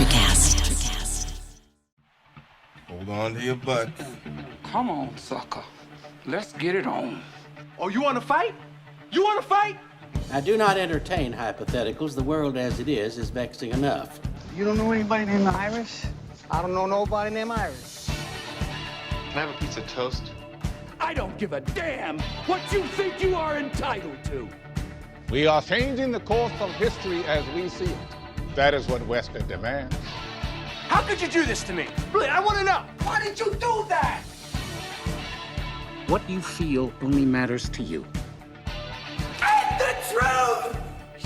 Electrocast. Hold on to your butt. Come on, sucker. Let's get it on. Oh, you want to fight? You want to fight? I do not entertain hypotheticals. The world as it is vexing enough. You don't know anybody named Iris? I don't know nobody named Iris. Can I have a piece of toast? I don't give a damn what you think you are entitled to. We are changing the course of history as we see it. That is what Western demands. How could you do this to me? Really, I want to know. Why did you do that? What you feel only matters to you. And the truth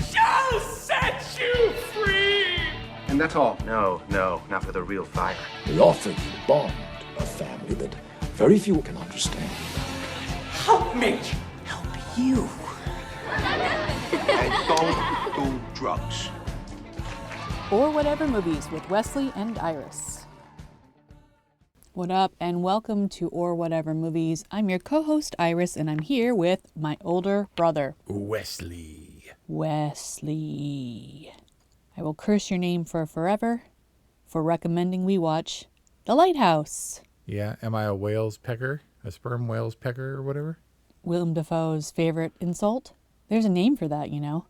shall set you free. And that's all? No, not for the real fire. We offer you a bond, a family that very few can understand. Help me. Help you. And don't do drugs. Or Whatever Movies with Wesley and Iris. What up, and welcome to Or Whatever Movies. I'm your co-host Iris, and I'm here with my older brother, Wesley. I will curse your name for forever for recommending we watch The Lighthouse. Yeah, am I a whale's pecker? A sperm whale's pecker or whatever? Willem Dafoe's favorite insult? There's a name for that, you know.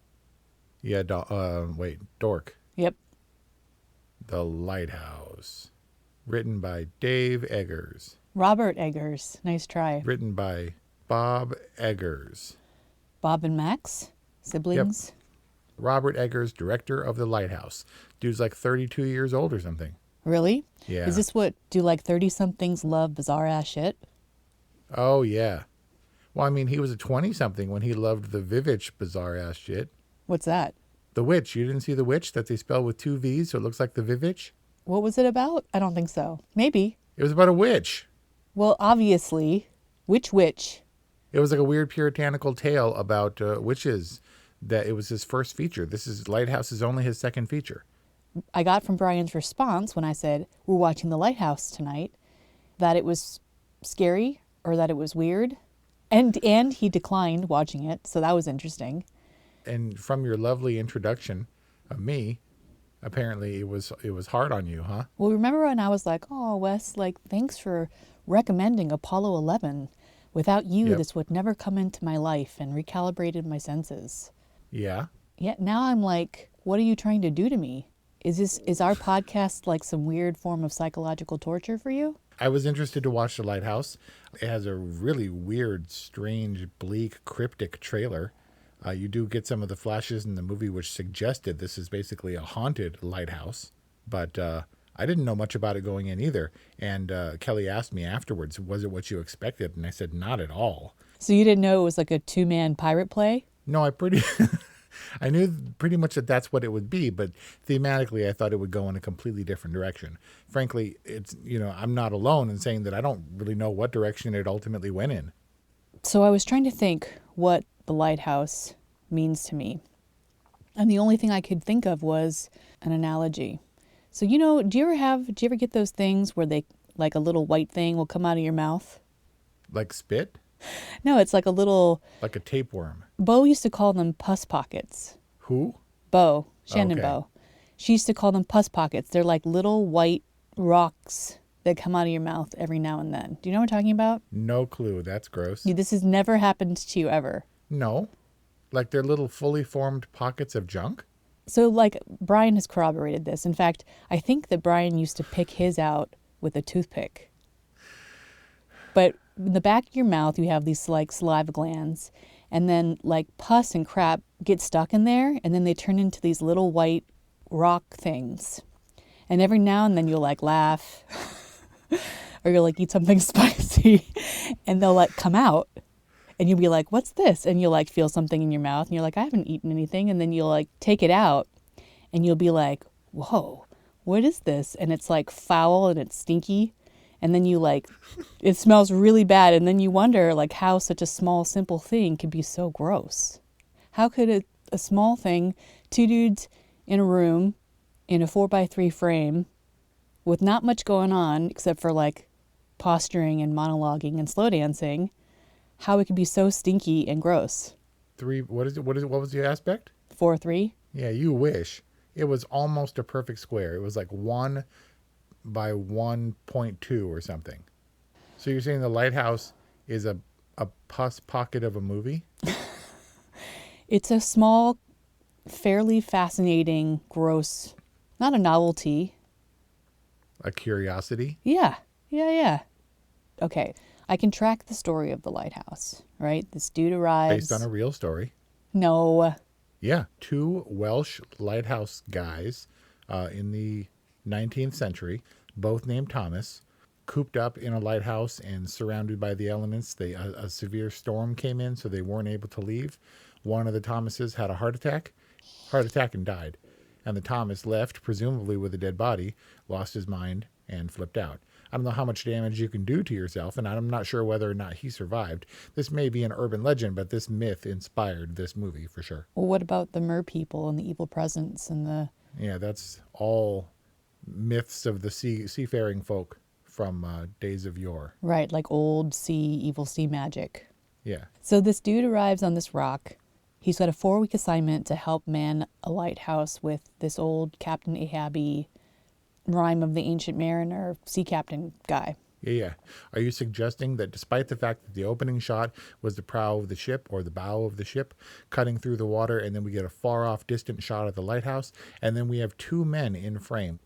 Yeah, dork. Yep. The Lighthouse. Written by Dave Eggers. Robert Eggers. Nice try. Written by Bob Eggers. Bob and Max? Siblings? Yep. Robert Eggers, director of The Lighthouse. Dude's like 32 years old or something. Really? Yeah. Is this what do like 30-somethings love bizarre-ass shit? Oh, yeah. Well, I mean, he was a 20-something when he loved the Vivitch bizarre-ass shit. What's that? The Witch. You didn't see The Witch that they spell with two V's so it looks like the Vivitch? What was it about? I don't think so. Maybe. It was about a witch. Well, obviously. Which witch? It was like a weird puritanical tale about witches. That it was his first feature. Lighthouse is only his second feature. I got from Brian's response when I said, we're watching The Lighthouse tonight, that it was scary or that it was weird. And he declined watching it, so that was interesting. And from your lovely introduction of me, apparently it was hard on you, huh? Well, remember when I was like, oh, Wes, thanks for recommending Apollo 11. Without you, This would never come into my life, and recalibrated my senses. Yeah. Yeah, now I'm like, what are you trying to do to me? Is our podcast like some weird form of psychological torture for you? I was interested to watch The Lighthouse. It has a really weird, strange, bleak, cryptic trailer. You do get some of the flashes in the movie which suggested this is basically a haunted lighthouse. But I didn't know much about it going in either. And Kelly asked me afterwards, was it what you expected? And I said, not at all. So you didn't know it was like a two-man pirate play? No, I knew pretty much that that's what it would be, but thematically I thought it would go in a completely different direction. Frankly, I'm not alone in saying that I don't really know what direction it ultimately went in. So I was trying to think what The Lighthouse means to me. And the only thing I could think of was an analogy. So, do you ever get those things where they, like a little white thing will come out of your mouth? Like spit? No, it's like a little... Like a tapeworm. Bo used to call them pus pockets. Who? Bo. Shannon okay. Bo. She used to call them pus pockets. They're like little white rocks that come out of your mouth every now and then. Do you know what I'm talking about? No clue. That's gross. This has never happened to you ever. No. Like they're little fully formed pockets of junk? So Brian has corroborated this. In fact, I think that Brian used to pick his out with a toothpick. But in the back of your mouth, you have these saliva glands, and then pus and crap get stuck in there, and then they turn into these little white rock things. And every now and then you'll laugh, or you'll eat something spicy, and they'll come out, and you'll be like, "What's this?" And you'll feel something in your mouth, and you're like, "I haven't eaten anything," and then you'll take it out, and you'll be like, "Whoa, what is this?" And it's foul and it's stinky. And then you it smells really bad. And then you wonder how such a small, simple thing could be so gross. How could a small thing, two dudes in a room in a 4x3 frame with not much going on except for posturing and monologuing and slow dancing, how it could be so stinky and gross? What was the aspect? 4-3. Yeah, you wish. It was almost a perfect square. It was like 1 by 1.2 or something. So you're saying the lighthouse is a pus pocket of a movie? It's a small, fairly fascinating, gross, not a novelty. A curiosity? Yeah. Okay, I can track the story of the lighthouse, right? This dude arrives. Based on a real story. No. Yeah, 2 Welsh lighthouse guys in the 19th century, both named Thomas, cooped up in a lighthouse and surrounded by the elements. A severe storm came in, so they weren't able to leave. One of the Thomases had a heart attack and died. And the Thomas left, presumably with a dead body, lost his mind, and flipped out. I don't know how much damage you can do to yourself, and I'm not sure whether or not he survived. This may be an urban legend, but this myth inspired this movie for sure. Well, what about the mer people and the evil presence and the... Yeah, that's all myths of the seafaring folk from days of yore. Right, like old evil sea magic. Yeah. So this dude arrives on this rock. He's got a 4-week assignment to help man a lighthouse with this old Captain Ahaby, Rime of the Ancient Mariner, sea captain guy. Yeah. Are you suggesting that despite the fact that the opening shot was the prow of the ship or the bow of the ship cutting through the water, and then we get a far off distant shot of the lighthouse, and then we have 2 men in frame?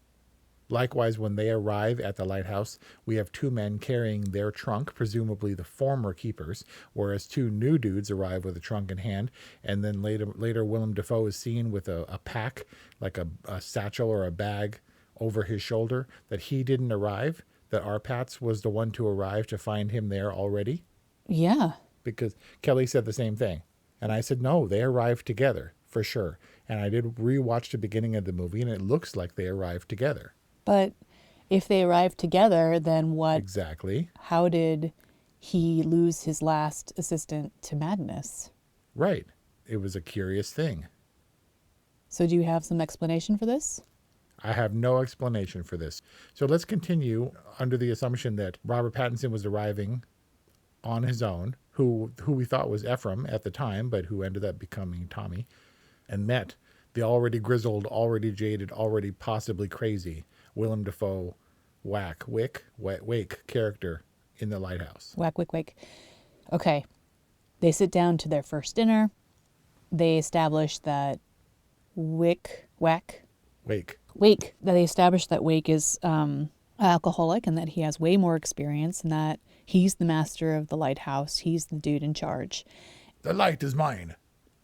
Likewise, when they arrive at the lighthouse, we have 2 men carrying their trunk, presumably the former keepers, whereas 2 new dudes arrive with a trunk in hand, and then later Willem Dafoe is seen with a pack, like a satchel or a bag over his shoulder, that he didn't arrive, that Arpats was the one to arrive to find him there already. Yeah. Because Kelly said the same thing. And I said, no, they arrived together, for sure. And I did rewatch the beginning of the movie, and it looks like they arrived together. But if they arrived together, then what? Exactly. How did he lose his last assistant to madness? Right. It was a curious thing. So do you have some explanation for this? I have no explanation for this. So let's continue under the assumption that Robert Pattinson was arriving on his own, who we thought was Ephraim at the time, but who ended up becoming Tommy, and met the already grizzled, already jaded, already possibly crazy Willem Dafoe Wake character in the lighthouse. Wake. Okay. They sit down to their first dinner. They establish that they establish that Wake is alcoholic and that he has way more experience and that he's the master of the lighthouse. He's the dude in charge. The light is mine.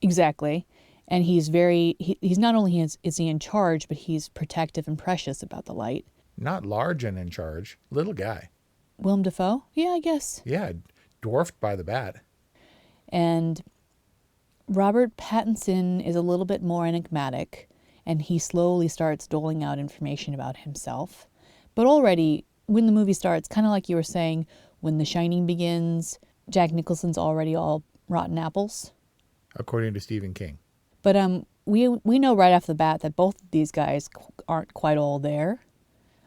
Exactly. And he's not only is he in charge, but he's protective and precious about the light. Not large and in charge. Little guy. Willem Dafoe? Yeah, I guess. Yeah, dwarfed by the bat. And Robert Pattinson is a little bit more enigmatic, and he slowly starts doling out information about himself. But already, when the movie starts, kind of like you were saying, when The Shining begins, Jack Nicholson's already all rotten apples. According to Stephen King. But we know right off the bat that both of these guys aren't quite all there.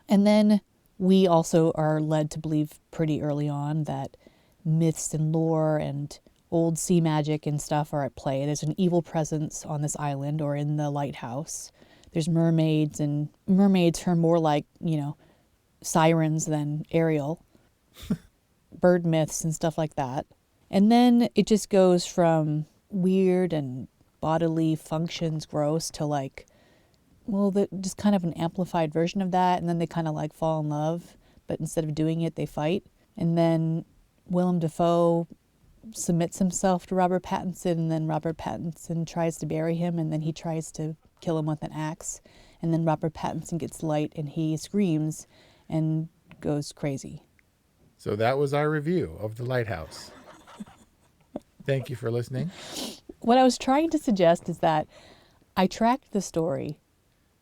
And then we also are led to believe pretty early on that myths and lore and old sea magic and stuff are at play. There's an evil presence on this island or in the lighthouse. There's mermaids, and mermaids are more like, sirens than Ariel. Bird myths and stuff like that. And then it just goes from weird and bodily functions gross to just kind of an amplified version of that. And then they kind of fall in love, but instead of doing it, they fight. And then Willem Dafoe submits himself to Robert Pattinson, and then Robert Pattinson tries to bury him, and then he tries to kill him with an axe. And then Robert Pattinson gets light and he screams and goes crazy. So that was our review of The Lighthouse. Thank you for listening. What I was trying to suggest is that I tracked the story.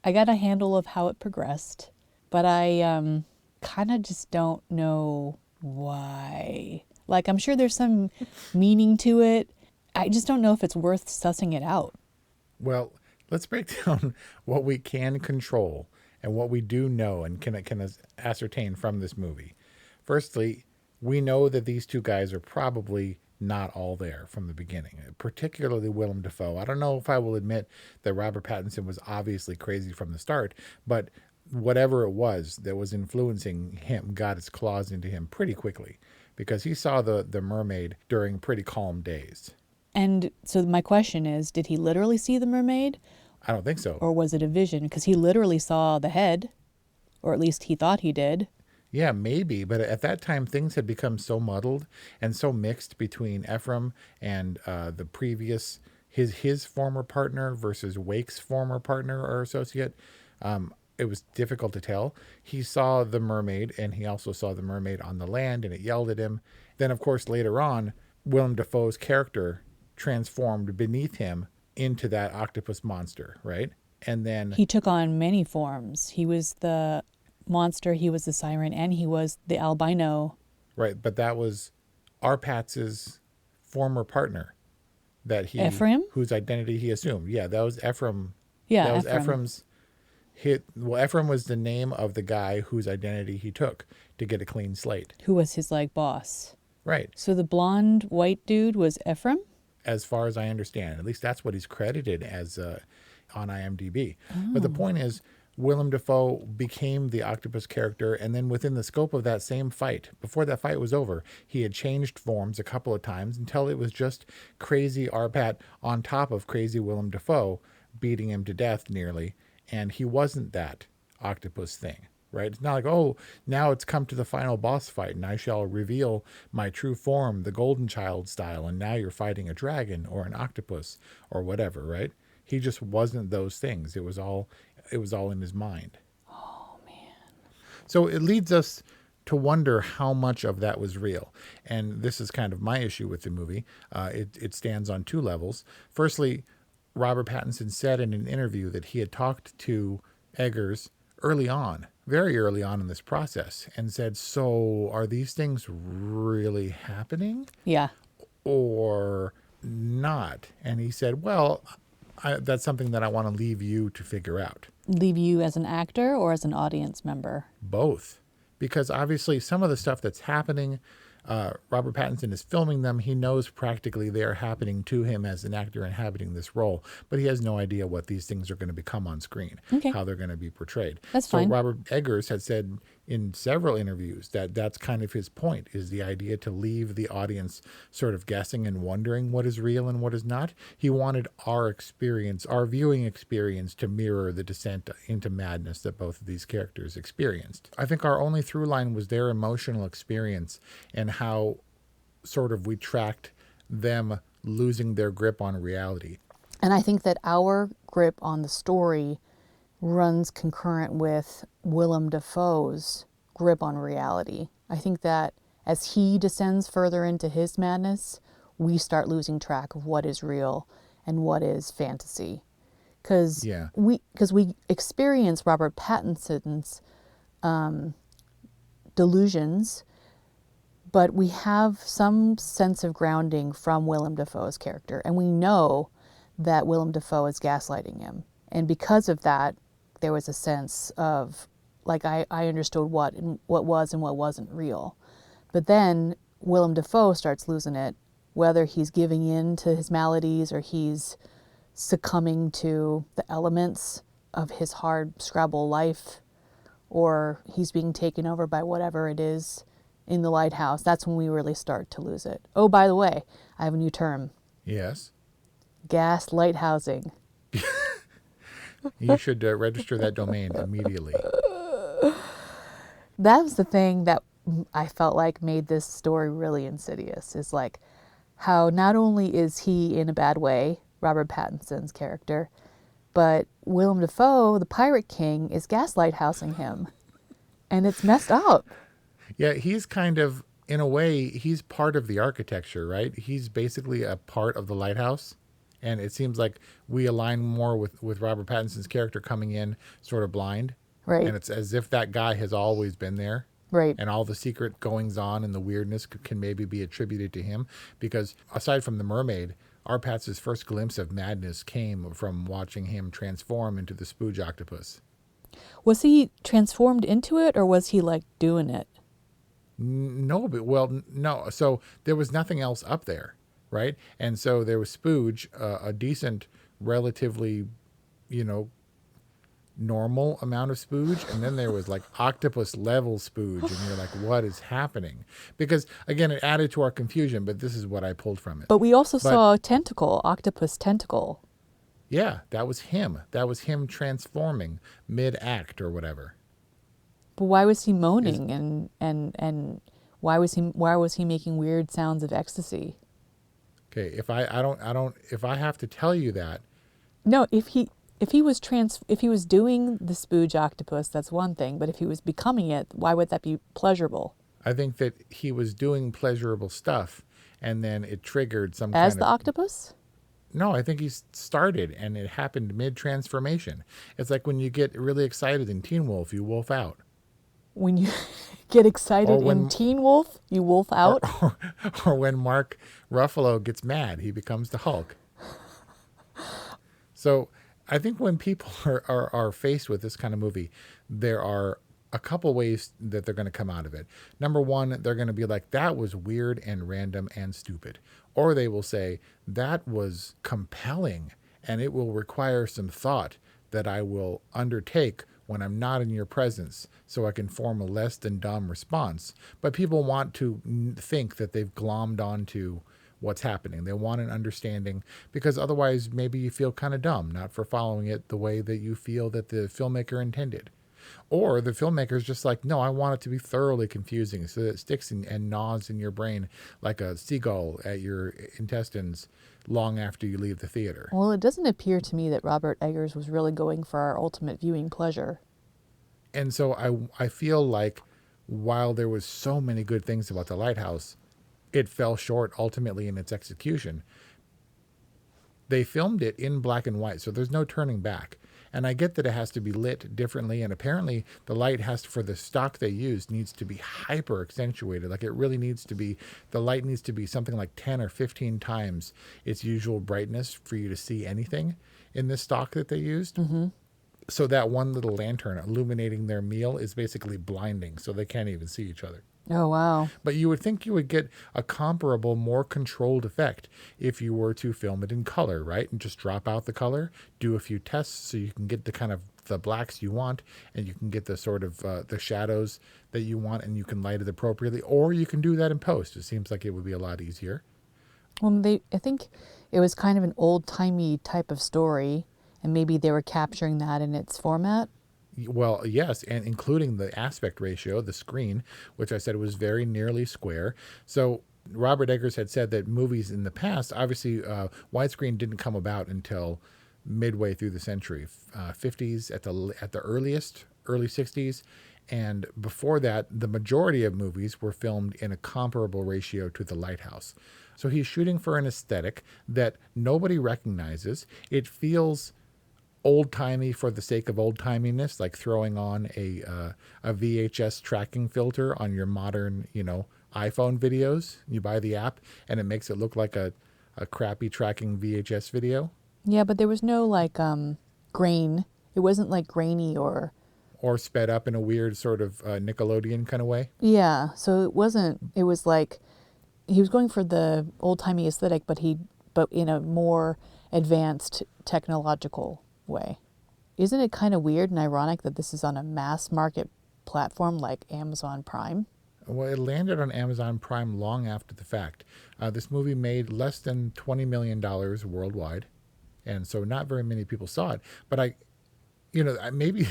I got a handle of how it progressed, but I kind of just don't know why. I'm sure there's some meaning to it. I just don't know if it's worth sussing it out. Well, let's break down what we can control and what we do know and can ascertain from this movie. Firstly, we know that these 2 guys are probably not all there from the beginning, particularly Willem Dafoe. I don't know if I will admit that Robert Pattinson was obviously crazy from the start, but whatever it was that was influencing him got its claws into him pretty quickly, because he saw the mermaid during pretty calm days. And so my question is, did he literally see the mermaid? I don't think so. Or was it a vision? Because he literally saw the head, or at least he thought he did. Yeah, maybe. But at that time, things had become so muddled and so mixed between Ephraim and the previous, his former partner versus Wake's former partner or associate. It was difficult to tell. He saw the mermaid, and he also saw the mermaid on the land, and it yelled at him. Then, of course, later on, Willem Dafoe's character transformed beneath him into that octopus monster, right? And then he took on many forms. He was the monster, he was the siren, and he was the albino. Right, but that was Arpatz's former partner that he Ephraim? Whose identity he assumed. Yeah, that was Ephraim. Yeah, that was Ephraim. Ephraim's Ephraim was the name of the guy whose identity he took to get a clean slate. Who was his boss. Right. So the blonde white dude was Ephraim? As far as I understand. At least that's what he's credited as on IMDb. But the point is, Willem Dafoe became the octopus character, and then within the scope of that same fight, before that fight was over, he had changed forms a couple of times until it was just crazy Arpat on top of crazy Willem Dafoe, beating him to death nearly, and he wasn't that octopus thing, right? It's not like, oh, now it's come to the final boss fight, and I shall reveal my true form, the Golden Child style, and now you're fighting a dragon or an octopus or whatever, right? He just wasn't those things. It was all in his mind. Oh, man. So it leads us to wonder how much of that was real. And this is kind of my issue with the movie. It stands on two levels. Firstly, Robert Pattinson said in an interview that he had talked to Eggers early on, very early on in this process, and said, so are these things really happening? Yeah. Or not? And he said, well, that's something that I want to leave you to figure out. Leave you as an actor or as an audience member? Both. Because obviously some of the stuff that's happening, Robert Pattinson is filming them. He knows practically they are happening to him as an actor inhabiting this role, but he has no idea what these things are going to become on screen, how they're going to be portrayed. That's fine. So Robert Eggers had said in several interviews that that's kind of his point, is the idea to leave the audience sort of guessing and wondering what is real and what is not. He wanted our experience, our viewing experience, to mirror the descent into madness that both of these characters experienced. I think our only through line was their emotional experience and how sort of we tracked them losing their grip on reality. And I think that our grip on the story runs concurrent with Willem Dafoe's grip on reality. I think that as he descends further into his madness, we start losing track of what is real and what is fantasy. Because we experience Robert Pattinson's delusions, but we have some sense of grounding from Willem Dafoe's character, and we know that Willem Dafoe is gaslighting him. And because of that, there was a sense of, like, I understood what was and what wasn't real. But then Willem Dafoe starts losing it, whether he's giving in to his maladies or he's succumbing to the elements of his hard Scrabble life, or he's being taken over by whatever it is in the lighthouse. That's when we really start to lose it. Oh, by the way, I have a new term. Yes. Gas lighthousing. You should register that domain immediately. That was the thing that I felt like made this story really insidious, is like how not only is he in a bad way, Robert Pattinson's character, but Willem Dafoe, the Pirate King, is gaslighthousing him. And it's messed up. Yeah, he's kind of, in a way, he's part of the architecture, right? He's basically a part of the lighthouse. And it seems like we align more with Robert Pattinson's character coming in sort of blind. Right. And it's as if that guy has always been there. Right. And all the secret goings on and the weirdness can maybe be attributed to him. Because aside from the mermaid, Arpatz's first glimpse of madness came from watching him transform into the spooge octopus. Was he transformed into it, or was he like doing it? No, but no. So there was nothing else up there, right? And so there was spooge, a decent, relatively, normal amount of spooge, and then there was like octopus level spooge, and you're like, what is happening? Because again, it added to our confusion, but this is what I pulled from it. But we also saw a tentacle, octopus tentacle. Yeah, that was him. That was him transforming mid-act or whatever. But why was he moaning and why was he making weird sounds of ecstasy? Okay, if I have to tell you that. No, if he was doing the spooge octopus, that's one thing, but if he was becoming it, why would that be pleasurable? I think that he was doing pleasurable stuff and then it triggered some As kind the of octopus? No, I think he started and it happened mid-transformation. It's like when you get really excited in Teen Wolf, you wolf out. When you get excited in Teen Wolf, you wolf out? Or when Mark Ruffalo gets mad, he becomes the Hulk. So I think when people are faced with this kind of movie, there are a couple ways that they're going to come out of it. Number one, they're going to be like, that was weird and random and stupid. Or they will say, that was compelling and it will require some thought that I will undertake when I'm not in your presence so I can form a less than dumb response. But people want to think that they've glommed onto what's happening. They want an understanding because otherwise maybe you feel kind of dumb, not for following it the way that you feel that the filmmaker intended. Or the filmmaker's just like, no, I want it to be thoroughly confusing so that it sticks and gnaws in your brain like a seagull at your intestines long after you leave the theater. Well, it doesn't appear to me that Robert Eggers was really going for our ultimate viewing pleasure. And so I feel like while there was so many good things about The Lighthouse, it fell short ultimately in its execution. They filmed it in black and white, so there's no turning back. And I get that it has to be lit differently, and apparently the light has to, for the stock they used, needs to be hyper accentuated. Like it really needs to be, the light needs to be something like 10 or 15 times its usual brightness for you to see anything in this stock that they used. Mm-hmm. So that one little lantern illuminating their meal is basically blinding, so they can't even see each other. Oh, wow. But you would think you would get a comparable, more controlled effect if you were to film it in color, right? And just drop out the color, do a few tests so you can get the kind of the blacks you want, and you can get the sort of the shadows that you want, and you can light it appropriately. Or you can do that in post. It seems like it would be a lot easier. Well, I think it was kind of an old-timey type of story, and maybe they were capturing that in its format. Well, yes, and including the aspect ratio, the screen, which I said was very nearly square. So Robert Eggers had said that movies in the past, obviously widescreen didn't come about until midway through the century, 50s at the earliest, early 60s. And before that, the majority of movies were filmed in a comparable ratio to The Lighthouse. So he's shooting for an aesthetic that nobody recognizes. It feels old-timey for the sake of old-timiness, like throwing on a VHS tracking filter on your modern, iPhone videos. You buy the app and it makes it look like a crappy tracking VHS video. Yeah, but there was no grain. It wasn't like grainy or sped up in a weird sort of Nickelodeon kind of way. Yeah, so it was like he was going for the old-timey aesthetic, but in a more advanced technological way. Isn't it kind of weird and ironic that this is on a mass market platform like Amazon Prime? Well, it landed on Amazon Prime long after the fact. This movie made less than $20 million worldwide, and so not very many people saw it. But maybe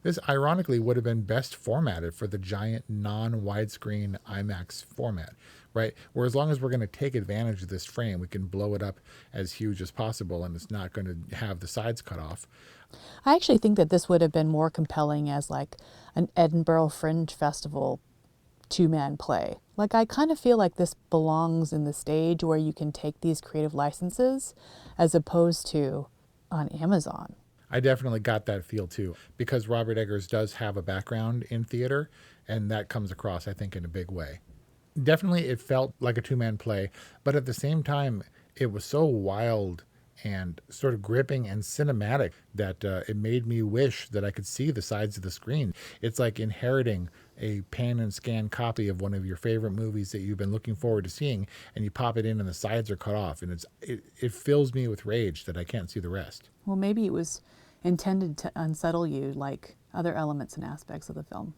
this ironically would have been best formatted for the giant non-widescreen IMAX format, right? Where as long as we're going to take advantage of this frame, we can blow it up as huge as possible and it's not going to have the sides cut off. I actually think that this would have been more compelling as like an Edinburgh Fringe Festival two-man play. Like I kind of feel like this belongs in the stage where you can take these creative licenses as opposed to on Amazon. I definitely got that feel too, because Robert Eggers does have a background in theater, and that comes across, I think, in a big way. Definitely it felt like a two-man play, but at the same time, it was so wild and sort of gripping and cinematic that it made me wish that I could see the sides of the screen. It's like inheriting a pan and scan copy of one of your favorite movies that you've been looking forward to seeing, and you pop it in and the sides are cut off, and it fills me with rage that I can't see the rest. Well, maybe it was intended to unsettle you like other elements and aspects of the film.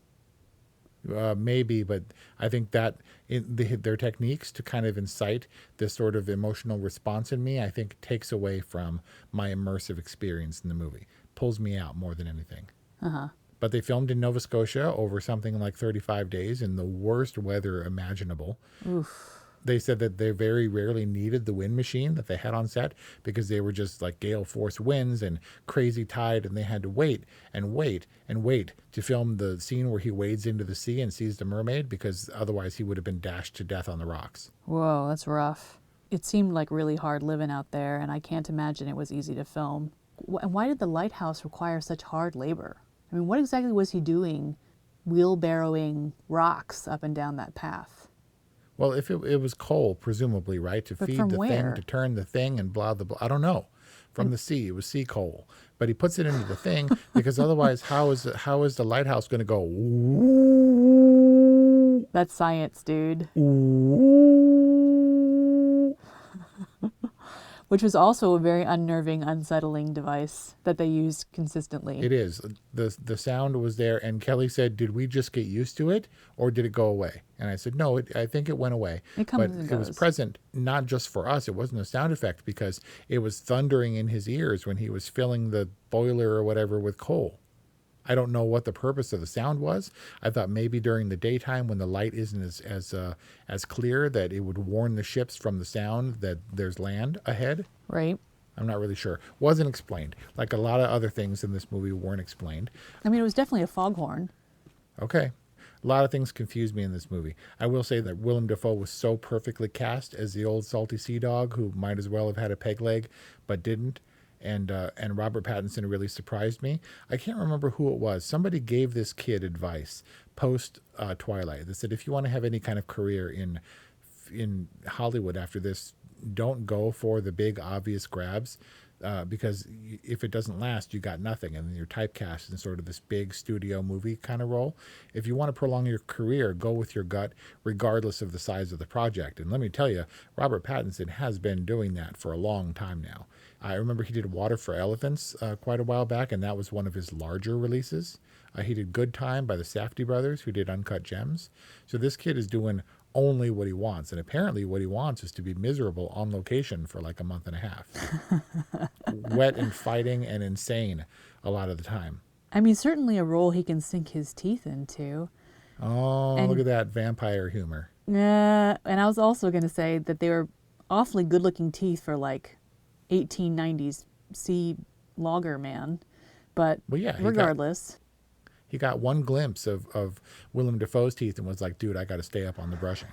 Maybe, but I think that their techniques to kind of incite this sort of emotional response in me, I think takes away from my immersive experience in the movie. Pulls me out more than anything. But they filmed in Nova Scotia over something like 35 days in the worst weather imaginable. Oof. They said that they very rarely needed the wind machine that they had on set because they were just like gale force winds and crazy tide, and they had to wait and wait and wait to film the scene where he wades into the sea and sees the mermaid, because otherwise he would have been dashed to death on the rocks. Whoa, that's rough. It seemed like really hard living out there, and I can't imagine it was easy to film. And why did the lighthouse require such hard labor? I mean, what exactly was he doing wheelbarrowing rocks up and down that path? Well, if it was coal, presumably, right? To feed the thing, to turn the thing, and blah, blah, blah. I don't know. From the sea. It was sea coal. But he puts it into the thing because otherwise how is the lighthouse going to go? Ooh, that's science, dude. Ooh. Which was also a very unnerving, unsettling device that they used consistently. It is. The sound was there, and Kelly said, did we just get used to it, or did it go away? And I said, no, I think it went away. It comes but and it was goes. present, not just for us. It wasn't a sound effect because it was thundering in his ears when he was filling the boiler or whatever with coal. I don't know what the purpose of the sound was. I thought maybe during the daytime when the light isn't as clear that it would warn the ships from the sound that there's land ahead. Right. I'm not really sure. Wasn't explained. Like a lot of other things in this movie weren't explained. I mean, it was definitely a foghorn. Okay. A lot of things confused me in this movie. I will say that Willem Dafoe was so perfectly cast as the old salty sea dog who might as well have had a peg leg but didn't. And Robert Pattinson really surprised me. I can't remember who it was. Somebody gave this kid advice post Twilight. They said, if you want to have any kind of career in Hollywood after this, don't go for the big obvious grabs because if it doesn't last, you got nothing, and then you're typecast in sort of this big studio movie kind of role. If you want to prolong your career, go with your gut regardless of the size of the project. And let me tell you, Robert Pattinson has been doing that for a long time now. I remember he did Water for Elephants quite a while back, and that was one of his larger releases. He did Good Time by the Safdie brothers, who did Uncut Gems. So this kid is doing only what he wants, and apparently what he wants is to be miserable on location for like a month and a half. Wet and fighting and insane a lot of the time. I mean, certainly a role he can sink his teeth into. Oh, and look at that vampire humor. Yeah, and I was also going to say that they were awfully good-looking teeth for like 1890s sea logger man, but well, yeah, regardless. He got one glimpse of Willem Dafoe's teeth and was like, dude, I got to stay up on the brushing.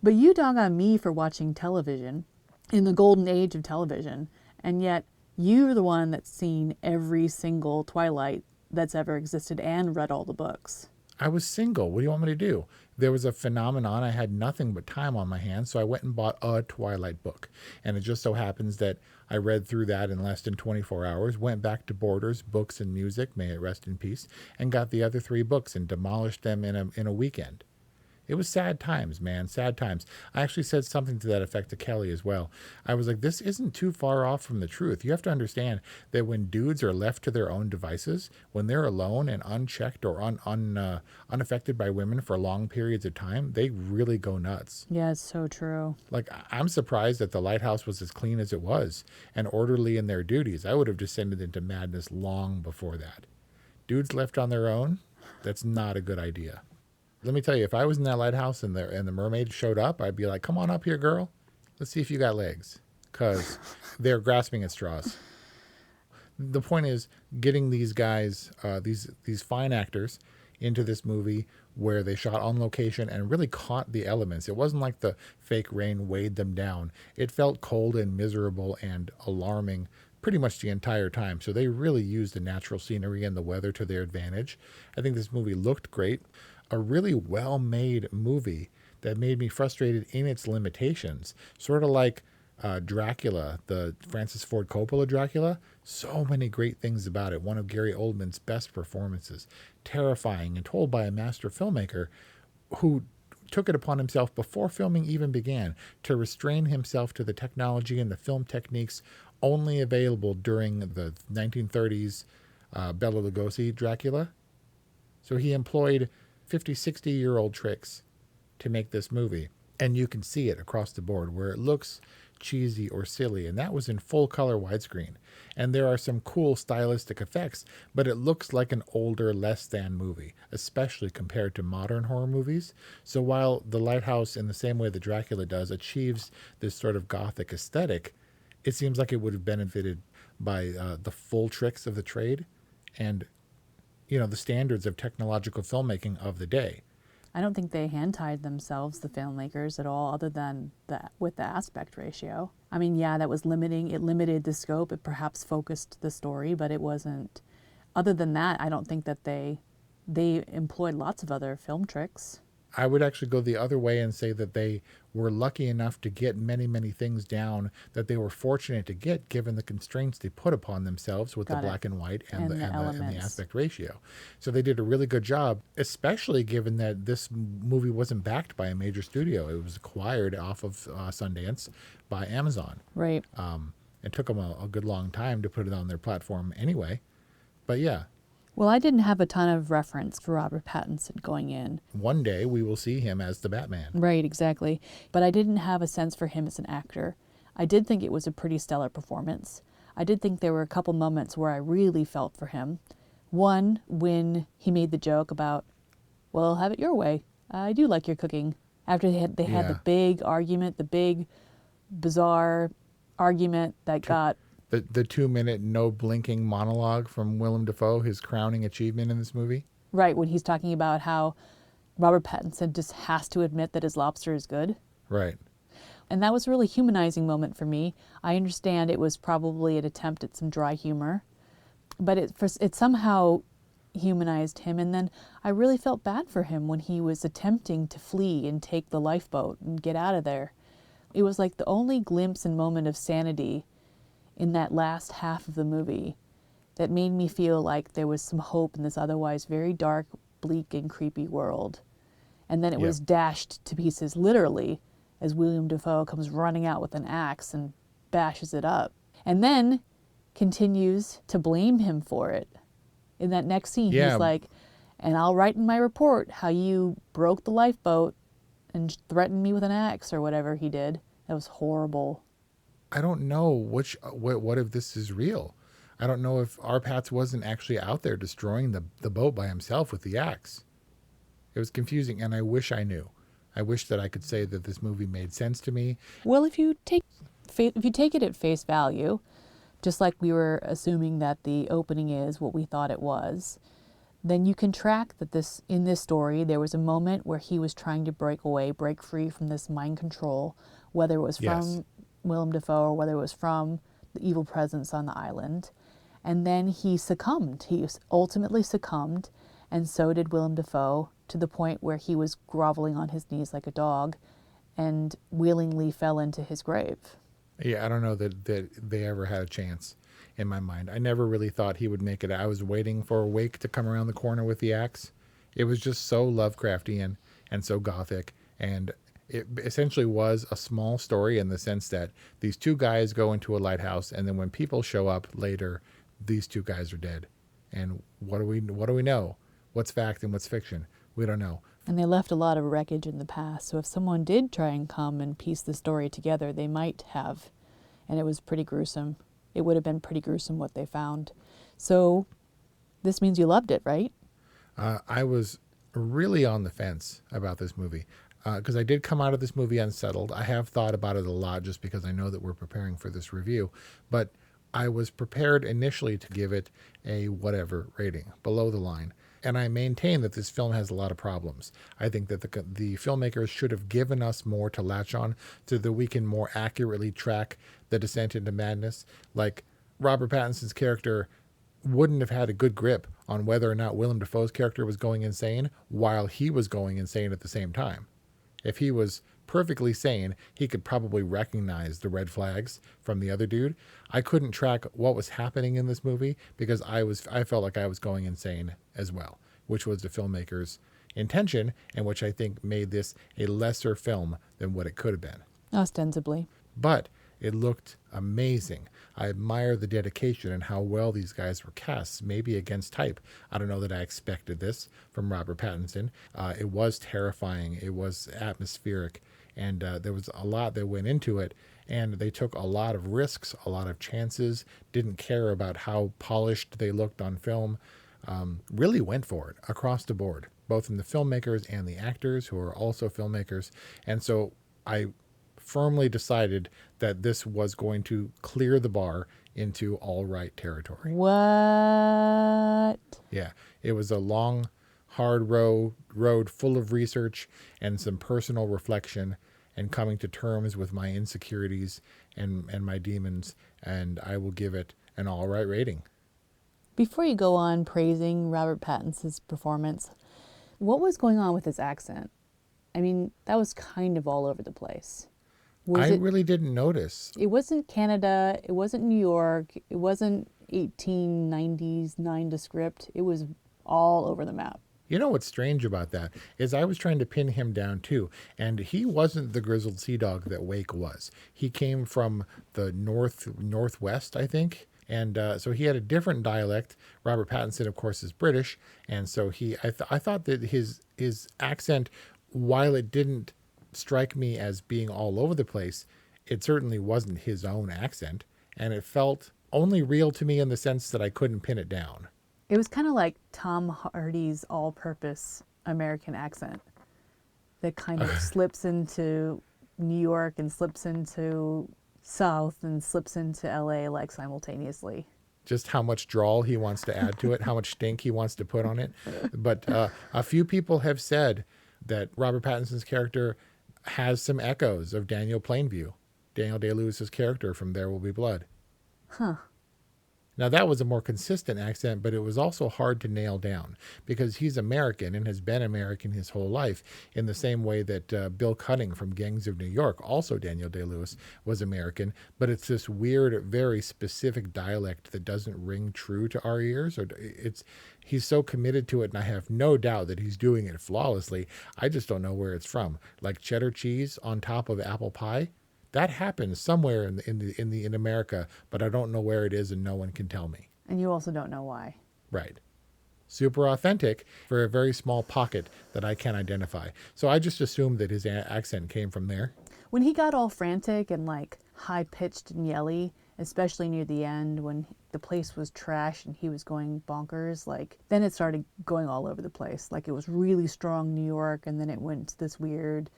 But you dog on me for watching television in the golden age of television, and yet you're the one that's seen every single Twilight that's ever existed and read all the books. I was single. What do you want me to do? There was a phenomenon. I had nothing but time on my hands, so I went and bought a Twilight book. And it just so happens that I read through that in less than 24 hours, went back to Borders, Books and Music, may it rest in peace, and got the other 3 books and demolished them in a weekend. It was sad times, man, sad times. I actually said something to that effect to Kelly as well. I was like, this isn't too far off from the truth. You have to understand that when dudes are left to their own devices, when they're alone and unchecked or unaffected by women for long periods of time, they really go nuts. Yeah, it's so true. Like, I'm surprised that the lighthouse was as clean as it was and orderly in their duties. I would have descended into madness long before that. Dudes left on their own, that's not a good idea. Let me tell you, if I was in that lighthouse and the mermaid showed up, I'd be like, come on up here, girl. Let's see if you got legs. Because they're grasping at straws. The point is getting these guys, these fine actors, into this movie where they shot on location and really caught the elements. It wasn't like the fake rain weighed them down. It felt cold and miserable and alarming pretty much the entire time. So they really used the natural scenery and the weather to their advantage. I think this movie looked great. A really well-made movie that made me frustrated in its limitations. Sort of like Dracula, the Francis Ford Coppola Dracula, so many great things about it. One of Gary Oldman's best performances, terrifying and told by a master filmmaker who took it upon himself before filming even began to restrain himself to the technology and the film techniques only available during the 1930s Bela Lugosi Dracula. So he employed 50, 60-year-old tricks to make this movie. And you can see it across the board where it looks cheesy or silly. And that was in full color widescreen. And there are some cool stylistic effects, but it looks like an older, less than movie, especially compared to modern horror movies. So while The Lighthouse, in the same way that Dracula does, achieves this sort of gothic aesthetic, it seems like it would have benefited by the full tricks of the trade and, the standards of technological filmmaking of the day. I don't think they hand-tied themselves, the filmmakers, at all, other than with the aspect ratio. I mean, yeah, that was limiting. It limited the scope. It perhaps focused the story, but it wasn't. Other than that, I don't think that they employed lots of other film tricks. I would actually go the other way and say that they were lucky enough to get many, many things down that they were fortunate to get given the constraints they put upon themselves with the black and white and the aspect ratio. So they did a really good job, especially given that this movie wasn't backed by a major studio. It was acquired off of Sundance by Amazon. Right. It took them a good long time to put it on their platform anyway. But yeah. Well, I didn't have a ton of reference for Robert Pattinson going in. One day we will see him as the Batman. Right, exactly. But I didn't have a sense for him as an actor. I did think it was a pretty stellar performance. I did think there were a couple moments where I really felt for him. One, when he made the joke about, well, have it your way. I do like your cooking. After they had the big argument, the big, bizarre argument that got... The 2-minute no blinking monologue from Willem Dafoe, his crowning achievement in this movie. Right, when he's talking about how Robert Pattinson just has to admit that his lobster is good. Right. And that was a really humanizing moment for me. I understand it was probably an attempt at some dry humor, but it somehow humanized him. And then I really felt bad for him when he was attempting to flee and take the lifeboat and get out of there. It was like the only glimpse and moment of sanity in that last half of the movie that made me feel like there was some hope in this otherwise very dark, bleak, and creepy world. And then it was dashed to pieces, literally, as William Dafoe comes running out with an axe and bashes it up. And then continues to blame him for it. In that next scene, he's like, and I'll write in my report how you broke the lifeboat and threatened me with an axe or whatever he did. That was horrible. I don't know what if this is real. I don't know if Arpats wasn't actually out there destroying the boat by himself with the axe. It was confusing, and I wish I knew. I wish that I could say that this movie made sense to me. Well, if you take it at face value, just like we were assuming that the opening is what we thought it was, then you can track that in this story there was a moment where he was trying to break free from this mind control, whether it was from Willem Dafoe or whether it was from the evil presence on the island. And then he succumbed. He ultimately succumbed, and so did Willem Dafoe, to the point where he was groveling on his knees like a dog and willingly fell into his grave. Yeah, I don't know that they ever had a chance in my mind. I never really thought he would make it. I was waiting for Wake to come around the corner with the axe. It was just so Lovecraftian and so gothic, and it essentially was a small story in the sense that these two guys go into a lighthouse, and then when people show up later, these two guys are dead. And what do we know? What's fact and what's fiction? We don't know. And they left a lot of wreckage in the past, so if someone did try and come and piece the story together, they might have. And it was pretty gruesome. It would have been pretty gruesome what they found. So this means you loved it, right? I was really on the fence about this movie. Because I did come out of this movie unsettled. I have thought about it a lot just because I know that we're preparing for this review. But I was prepared initially to give it a whatever rating, below the line. And I maintain that this film has a lot of problems. I think that the filmmakers should have given us more to latch on so that we can more accurately track the descent into madness. Like Robert Pattinson's character wouldn't have had a good grip on whether or not Willem Dafoe's character was going insane while he was going insane at the same time. If he was perfectly sane. He could probably recognize the red flags from the other dude. I couldn't track what was happening in this movie because I felt like I was going insane as well, which was the filmmaker's intention, and which I think made this a lesser film than what it could have been. Ostensibly. But it looked amazing. I admire the dedication and how well these guys were cast, maybe against type. I don't know that I expected this from Robert Pattinson. It was terrifying. It was atmospheric. And there was a lot that went into it. And they took a lot of risks, a lot of chances, didn't care about how polished they looked on film. Really went for it across the board, both in the filmmakers and the actors who are also filmmakers. And so I firmly decided that this was going to clear the bar into all right territory. What? Yeah, it was a long, hard road full of research and some personal reflection and coming to terms with my insecurities and my demons, and I will give it an all right rating. Before you go on praising Robert Pattinson's performance, what was going on with his accent? I mean, that was kind of all over the place. Really didn't notice. It wasn't Canada. It wasn't New York. It wasn't 1890s nondescript. It was all over the map. You know what's strange about that is I was trying to pin him down too, and he wasn't the grizzled sea dog that Wake was. He came from the northwest, I think, and so he had a different dialect. Robert Pattinson, of course, is British, and so I thought that his accent, while it didn't strike me as being all over the place, it certainly wasn't his own accent, and it felt only real to me in the sense that I couldn't pin it down. It was kind of like Tom Hardy's all-purpose American accent that kind of slips into New York and slips into South and slips into LA like simultaneously. Just how much drawl he wants to add to it, how much stink he wants to put on it. But a few people have said that Robert Pattinson's character has some echoes of Daniel Plainview, Daniel Day-Lewis's character from There Will Be Blood. Huh. Now, that was a more consistent accent, but it was also hard to nail down because he's American and has been American his whole life, in the same way that Bill Cutting from Gangs of New York, also Daniel Day-Lewis, was American. But it's this weird, very specific dialect that doesn't ring true to our ears. He's so committed to it, and I have no doubt that he's doing it flawlessly. I just don't know where it's from. Like cheddar cheese on top of apple pie. That happens somewhere in America, but I don't know where it is, and no one can tell me. And you also don't know why. Right. Super authentic for a very small pocket that I can't identify. So I just assumed that his accent came from there. When he got all frantic and like high-pitched and yelly, especially near the end when the place was trash and he was going bonkers, like then it started going all over the place. Like it was really strong New York, and then it went to this weird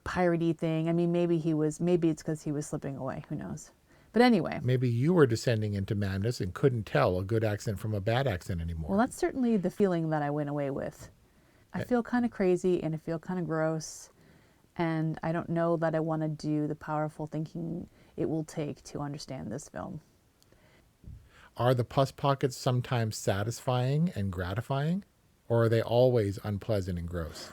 piratey thing. I mean, maybe it's because he was slipping away. Who knows? But anyway. Maybe you were descending into madness and couldn't tell a good accent from a bad accent anymore. Well, that's certainly the feeling that I went away with. I feel kind of crazy and I feel kind of gross. And I don't know that I want to do the powerful thinking it will take to understand this film. Are the pus pockets sometimes satisfying and gratifying? Or are they always unpleasant and gross?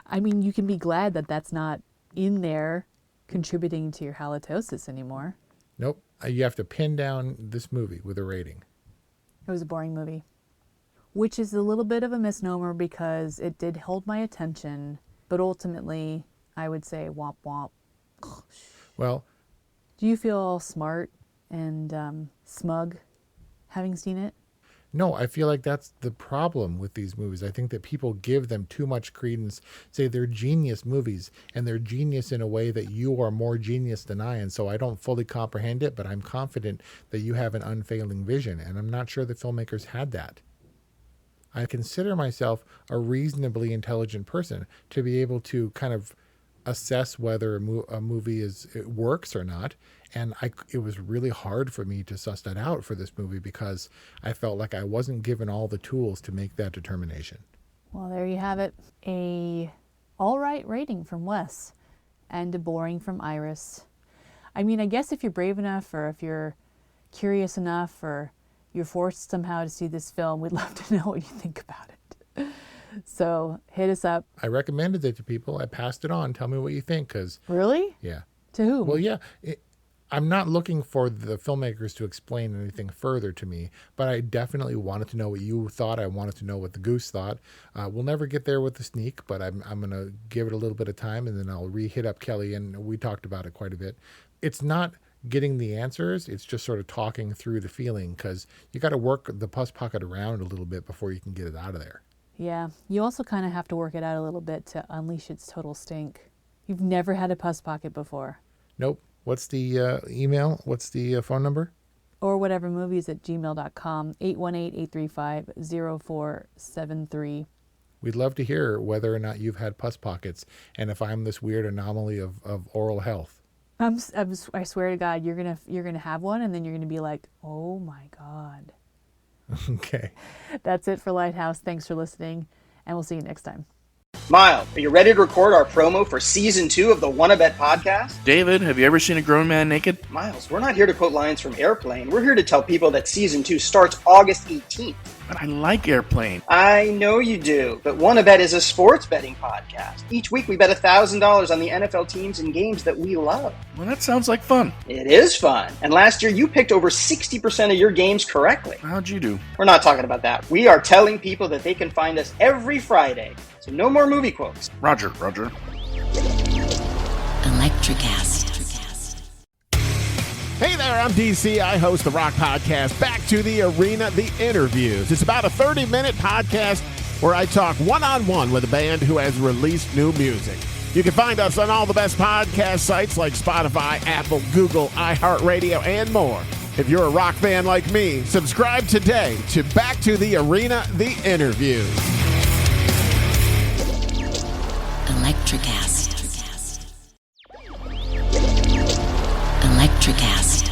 I mean, you can be glad that that's not in there contributing to your halitosis anymore. Nope. You have to pin down this movie with a rating. It was a boring movie, which is a little bit of a misnomer because it did hold my attention, but ultimately I would say womp womp. Well, do you feel all smart and smug having seen it? No, I feel like that's the problem with these movies. I think that people give them too much credence, say they're genius movies, and they're genius in a way that you are more genius than I, and so I don't fully comprehend it, but I'm confident that you have an unfailing vision, and I'm not sure the filmmakers had that. I consider myself a reasonably intelligent person to be able to kind of assess whether a movie it works or not. And it was really hard for me to suss that out for this movie because I felt like I wasn't given all the tools to make that determination. Well, there you have it. A all right rating from Wes and a boring from Iris. I mean, I guess if you're brave enough or if you're curious enough or you're forced somehow to see this film, we'd love to know what you think about it. So hit us up. I recommended it to people. I passed it on. Tell me what you think, because Really? yeah. To whom? Well, yeah. I'm not looking for the filmmakers to explain anything further to me, but I definitely wanted to know what you thought. I wanted to know what the Goose thought. We'll never get there with the sneak, but I'm going to give it a little bit of time, and then I'll re-hit up Kelly, and we talked about it quite a bit. It's not getting the answers. It's just sort of talking through the feeling, because you got to work the pus pocket around a little bit before you can get it out of there. Yeah. You also kind of have to work it out a little bit to unleash its total stink. You've never had a pus pocket before. Nope. What's the email? What's the phone number? Or whatever movies at gmail.com, 818-835-0473. We'd love to hear whether or not you've had pus pockets, and if I'm this weird anomaly of oral health. I swear to God, you're gonna have one, and then you're gonna be like, oh my God. Okay. That's it for Lighthouse. Thanks for listening, and we'll see you next time. Miles, are you ready to record our promo for Season 2 of the Wanna Bet podcast? David, have you ever seen a grown man naked? Miles, we're not here to quote lines from Airplane. We're here to tell people that Season 2 starts August 18th. But I like Airplane. I know you do, but Wanna Bet is a sports betting podcast. Each week we bet $1,000 on the NFL teams and games that we love. Well, that sounds like fun. It is fun. And last year you picked over 60% of your games correctly. How'd you do? We're not talking about that. We are telling people that they can find us every Friday. So no more movie quotes. Roger. Electricast. Hey there, I'm DC. I host the Rock Podcast, Back to the Arena, The Interviews. It's about a 30-minute podcast where I talk one-on-one with a band who has released new music. You can find us on all the best podcast sites like Spotify, Apple, Google, iHeartRadio, and more. If you're a rock fan like me, subscribe today to Back to the Arena, The Interviews. Electricast. Electricast.